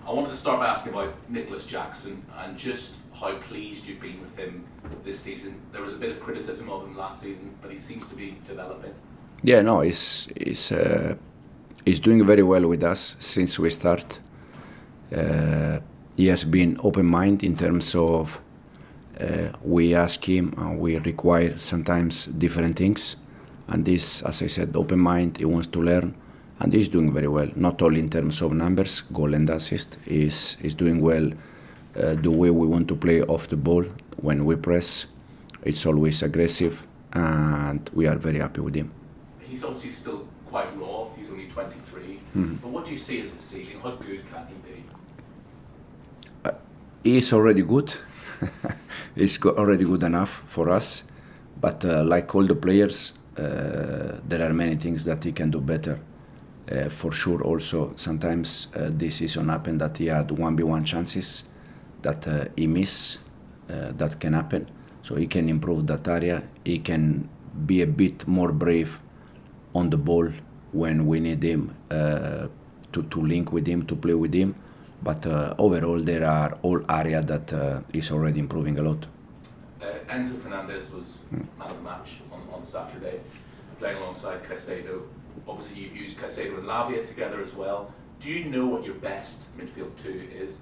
I wanted to start by asking about Nicolas Jackson and just how pleased you've been with him this season. There was a bit of criticism of him last season, but he seems to be developing. Yeah, no, he's doing very well with us since we start. He has been open-minded in terms of we ask him and we require sometimes different things. And this, as I said, open mind, he wants to learn. And he's doing very well, not only in terms of numbers, goal and assist. He's doing well the way we want to play off the ball. When we press, it's always aggressive, and we are very happy with him. He's obviously still quite raw. He's only 23. Mm-hmm. But what do you see as his ceiling? How good can he be? He's already good. He's already good enough for us. But like all the players, there are many things that he can do better. For sure, also sometimes this season happened that he had 1v1 chances that he missed. That can happen. So he can improve that area. He can be a bit more brave on the ball when we need him to link with him, to play with him. But overall, there are all areas that he's already improving a lot. Enzo Fernandez was man of the match on Saturday, playing alongside Caicedo. Obviously, you've used Caicedo and Lavia together as well. Do you know what your best midfield two is?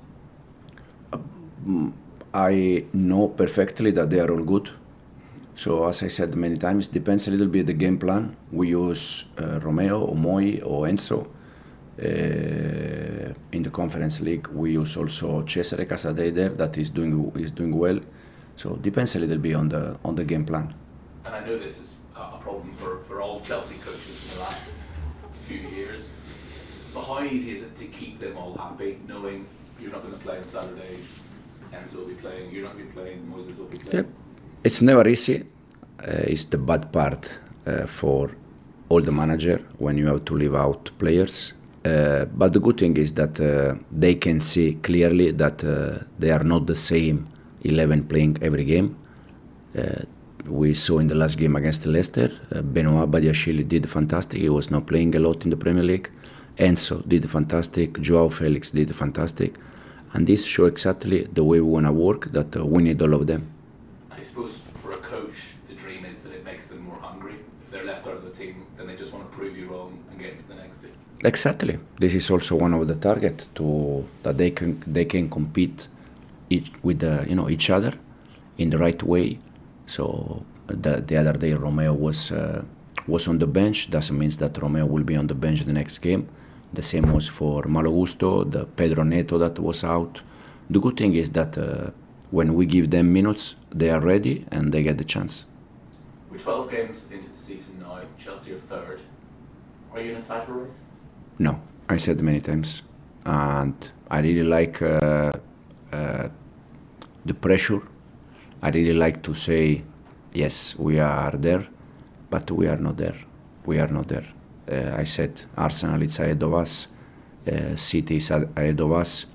I know perfectly that they are all good. So, as I said many times, depends a little bit the game plan. We use Romeo or Moi or Enzo. In the Conference League, we use also Cesare Casadei there, that is doing well. So, depends a little bit on the game plan. And I know this is a problem for all Chelsea coaches in the last few years. But how easy is it to keep them all happy, knowing you're not going to play on Saturday, Enzo will be playing, you're not going to be playing, Moses will be playing? Yep. It's never easy. It's the bad part for all the manager when you have to leave out players. But the good thing is that they can see clearly that they are not the same 11 playing every game. We saw in the last game against Leicester, Benoit Badiashile did fantastic. He was not playing a lot in the Premier League. Enzo did fantastic. Joao Felix did fantastic. And this shows exactly the way we want to work, that we need all of them. I suppose for a coach, the dream is that it makes them more hungry. If they're left out of the team, then they just want to prove you wrong and get into the next day. Exactly. This is also one of the targets that they can compete with each other in the right way. So the other day Romeo was on the bench. Doesn't mean that Romeo will be on the bench the next game. The same was for Malo Gusto, the Pedro Neto that was out. The good thing is that when we give them minutes, they are ready and they get the chance. We're 12 games into the season now. Chelsea are third. Are you in a title race? No, I said many times, and I really like the pressure. I really like to say, yes, we are there, but we are not there. We are not there. I said Arsenal is ahead of us, City is ahead of us,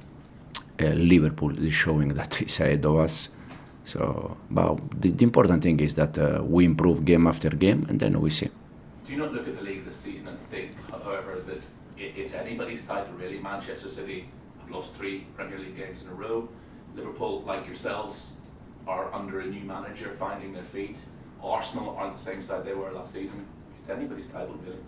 Liverpool is showing that it's ahead of us. So, but the important thing is that we improve game after game, and then we see. Do you not look at the league this season and think, however, that it's anybody's title really? Manchester City have lost 3 Premier League games in a row. Liverpool, like yourselves, are under a new manager, finding their feet. Arsenal aren't the same side they were last season. It's anybody's title, really.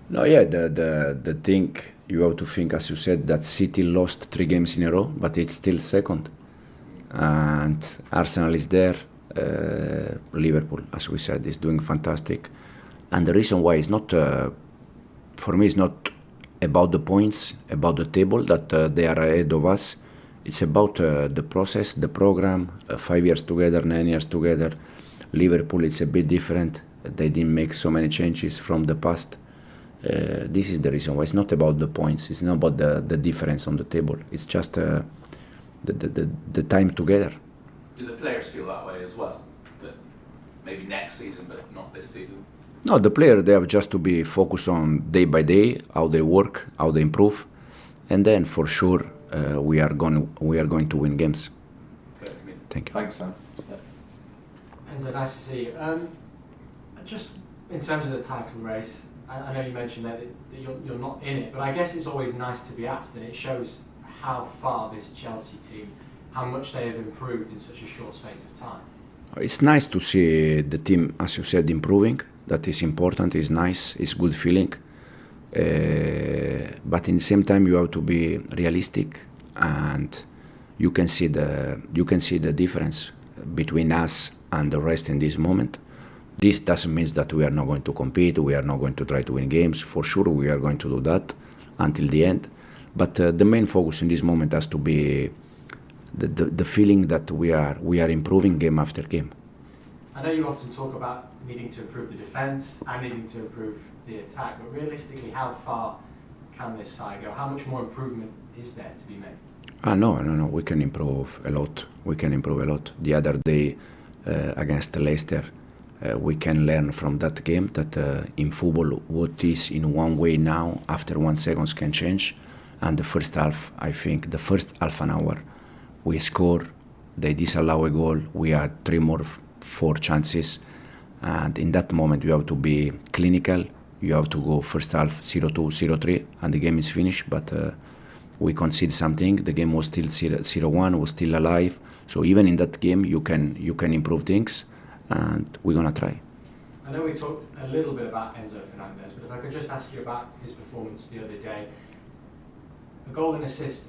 No, yeah, the thing you have to think, as you said, that City lost 3 games in a row, but it's still second. And Arsenal is there. Liverpool, as we said, is doing fantastic. And the reason why is not, for me, it's not about the points, about the table, that they are ahead of us. It's about the process, the program, 5 years together, 9 years together. Liverpool, it's a bit different. They didn't make so many changes from the past. This is the reason why. It's not about the points. It's not about the difference on the table. It's just the time together. Do the players feel that way as well? That maybe next season, but not this season? No, the player, they have just to be focused on day by day, how they work, how they improve, and then for sure we are going to win games. Thank you. Thanks, Sam. Enzo, nice to see you. Just in terms of the title race, I know you mentioned that you're not in it, but I guess it's always nice to be asked, and it shows how far this Chelsea team, how much they have improved in such a short space of time? It's nice to see the team, as you said, improving. That is important. It's nice. It's good feeling. But in the same time, you have to be realistic, and you can see the difference between us and the rest in this moment. This doesn't mean that we are not going to compete. We are not going to try to win games. For sure, we are going to do that until the end. But the main focus in this moment has to be the feeling that we are improving game after game. I know you often talk about needing to improve the defence and needing to improve the attack, but realistically, how far can this side go? How much more improvement is there to be made? No. We can improve a lot. The other day against Leicester, we can learn from that game that in football, what is in one way now, after 1 second can change. And the first half, I think, the first half an hour, we score, they disallow a goal, we had 4 chances. And in that moment, you have to be clinical. You have to go first half 0-2, 0-3, and the game is finished. But we conceded something. The game was still 0-1, was still alive. So even in that game, you can improve things, and we're gonna try. I know we talked a little bit about Enzo Fernandez, but if I could just ask you about his performance the other day. A goal and assist,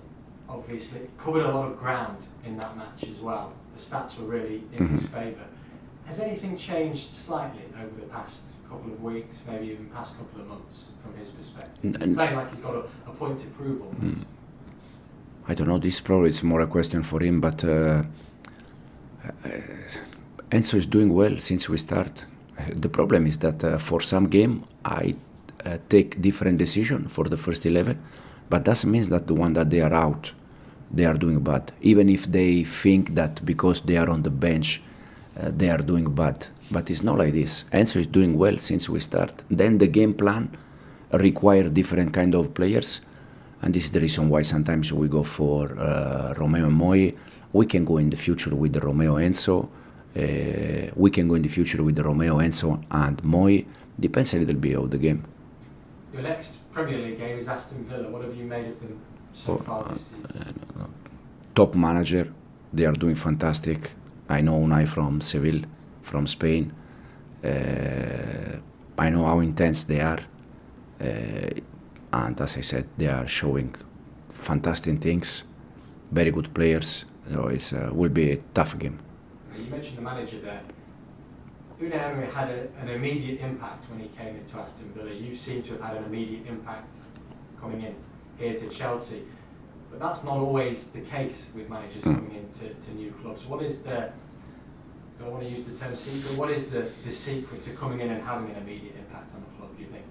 obviously, covered a lot of ground in that match as well. The stats were really in his favour. Has anything changed slightly over the past couple of weeks, maybe even past couple of months, from his perspective? He's playing like he's got a point to prove almost. I don't know, this probably is more a question for him, but Enzo is doing well since we start. The problem is that for some game I take different decision for the first 11, but that means that the one that they are out, they are doing bad. Even if they think that because they are on the bench, they are doing bad. But it's not like this. Enzo is doing well since we start. Then the game plan require different kind of players, and this is the reason why sometimes we go for Romeo and Moi. We can go in the future with the Romeo Enzo. We can go in the future with the Romeo Enzo and Moi. Depends a little bit of the game. Your next Premier League game is Aston Villa. What have you made of them so far this season? Top manager. They are doing fantastic. I know Unai from Seville, from Spain. I know how intense they are. And as I said, they are showing fantastic things. Very good players. So it will be a tough game. You mentioned the manager there. Unai Emery had an immediate impact when he came into Aston Villa. You seem to have had an immediate impact coming in here to Chelsea. But that's not always the case with managers coming into new clubs. What is the, don't want to use the term secret, what is the secret to coming in and having an immediate impact on a club, do you think?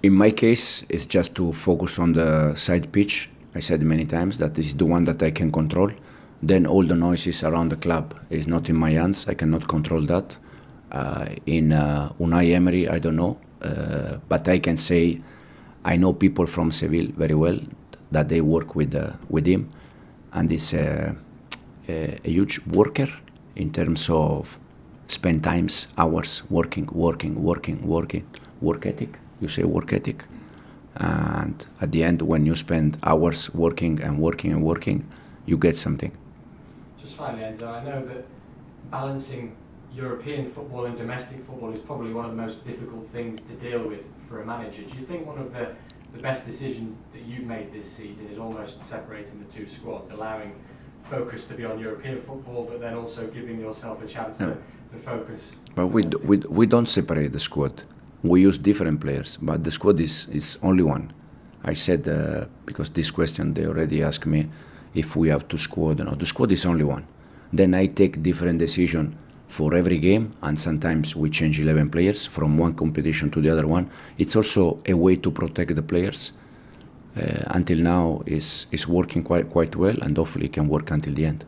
In my case, it's just to focus on the side pitch. I said many times that this is the one that I can control. Then all the noises around the club is not in my hands. I cannot control that. In Unai Emery, I don't know. But I can say I know people from Seville very well, that they work with him. And he's a huge worker in terms of spend times, hours, working. Work ethic, you say work ethic. And at the end, when you spend hours working, you get something. Just finally, Enzo, I know that balancing European football and domestic football is probably one of the most difficult things to deal with for a manager. Do you think one of the best decisions that you've made this season is almost separating the two squads, allowing focus to be on European football, but then also giving yourself a chance to focus? But we don't separate the squad. We use different players, but the squad is only one. I said, because this question they already asked me, if we have two squad, the squad is only one. Then I take different decision for every game, and sometimes we change 11 players from one competition to the other one. It's also a way to protect the players. Until now, is working quite well, and hopefully it can work until the end.